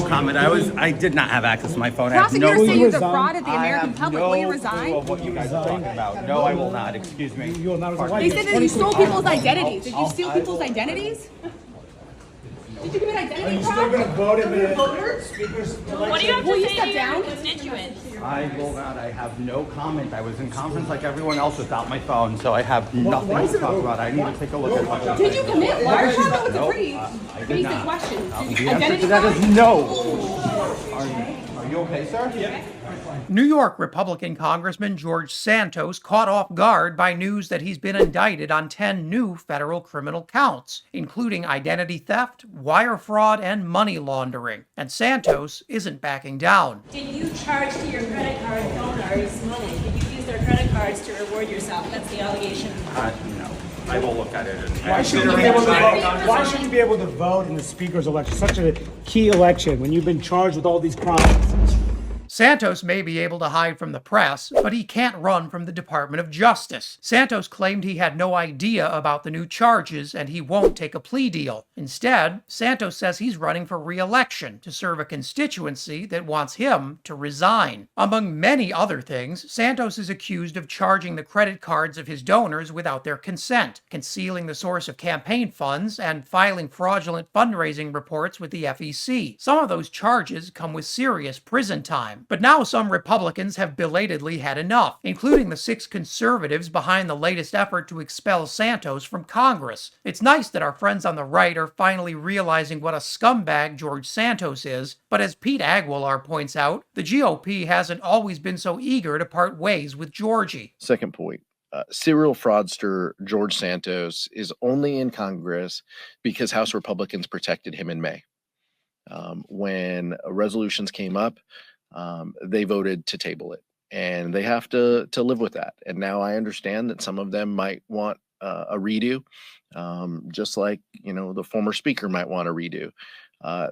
No comment. I did not have access to my phone. Prosecutors say you I defrauded the American public. Will you resign? Of what you guys are talking about. No, I will not. Excuse me. You will not resign. They said that you stole people's identities. Did you steal people's identities? Did you commit identity fraud? Still gonna vote in the voters? What do you have Will to you say step to your down? constituents? I will not. I have no comment. I was in conference like everyone else without my phone, so I have nothing to talk about. I need to take a look at it. Did you commit large fraud? That was a pretty did basic not. question. The Identity answer to that fraud? is no. Are you okay, sir? Yeah. New York Republican Congressman George Santos caught off guard by news that he's been indicted on 10 new federal criminal counts, including identity theft, wire fraud, and money laundering. And Santos isn't backing down. Did you charge to your credit card donors money? Did you use their credit cards to reward yourself? That's the allegation. No. I will look at it. Why shouldn't you be able to vote? Why shouldn't you be able to vote in the speaker's election? Such a key election when you've been charged with all these crimes. Santos may be able to hide from the press, but he can't run from the Department of Justice. Santos claimed he had no idea about the new charges and he won't take a plea deal. Instead, Santos says he's running for re-election to serve a constituency that wants him to resign. Among many other things, Santos is accused of charging the credit cards of his donors without their consent, concealing the source of campaign funds, and filing fraudulent fundraising reports with the FEC. Some of those charges come with serious prison time. But now some Republicans have belatedly had enough, including the 6 conservatives behind the latest effort to expel Santos from Congress. It's nice that our friends on the right are finally realizing what a scumbag George Santos is, but as Pete Aguilar points out, the GOP hasn't always been so eager to part ways with Georgie. Second point. Serial fraudster George Santos is only in Congress because House Republicans protected him in May. When resolutions came up, they voted to table it, and they have to live with that. And now I understand that some of them might want a redo, just like, the former speaker might want a redo.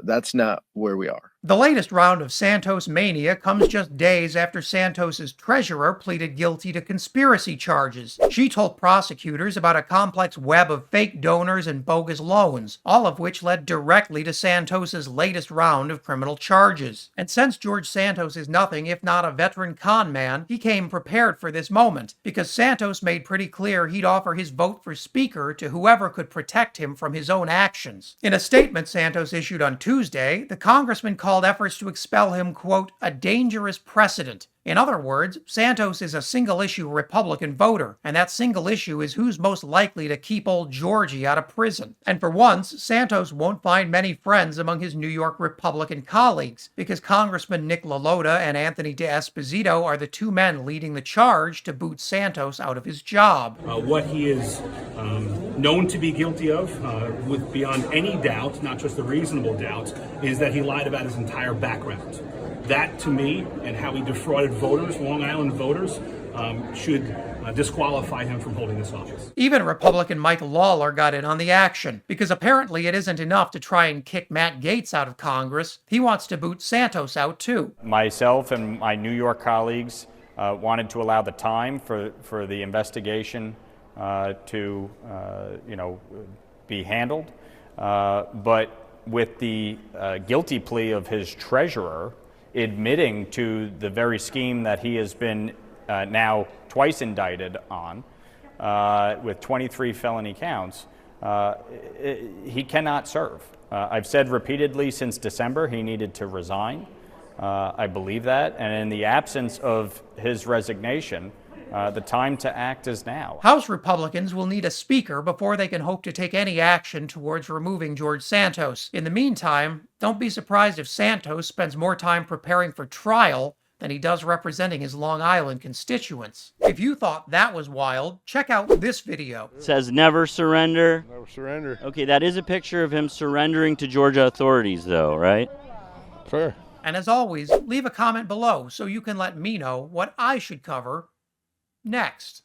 That's not where we are. The latest round of Santos mania comes just days after Santos's treasurer pleaded guilty to conspiracy charges. She told prosecutors about a complex web of fake donors and bogus loans, all of which led directly to Santos's latest round of criminal charges. And since George Santos is nothing if not a veteran con man, he came prepared for this moment, because Santos made pretty clear he'd offer his vote for speaker to whoever could protect him from his own actions. In a statement Santos issued on Tuesday, the congressman called efforts to expel him, quote, a dangerous precedent. In other words, Santos is a single-issue Republican voter, and that single issue is who's most likely to keep old Georgie out of prison. And for once, Santos won't find many friends among his New York Republican colleagues, because Congressman Nick LaLota and Anthony DeEsposito are the 2 men leading the charge to boot Santos out of his job. What he is known to be guilty of, with beyond any doubt, not just a reasonable doubt, is that he lied about his entire background. That, to me, and how he defrauded voters, Long Island voters, should disqualify him from holding this office. Even Republican Mike Lawler got in on the action, because apparently it isn't enough to try and kick Matt Gaetz out of Congress. He wants to boot Santos out, too. Myself and my New York colleagues wanted to allow the time for the investigation to be handled. But with the guilty plea of his treasurer admitting to the very scheme that he has been now twice indicted on, with 23 felony counts, he cannot serve. I've said repeatedly since December he needed to resign. I believe that, and in the absence of his resignation, the time to act is now. House Republicans will need a speaker before they can hope to take any action towards removing George Santos. In the meantime, don't be surprised if Santos spends more time preparing for trial than he does representing his Long Island constituents. If you thought that was wild, check out this video. It says never surrender. Never surrender. Okay, that is a picture of him surrendering to Georgia authorities, though, right? Fair. And as always, leave a comment below so you can let me know what I should cover next.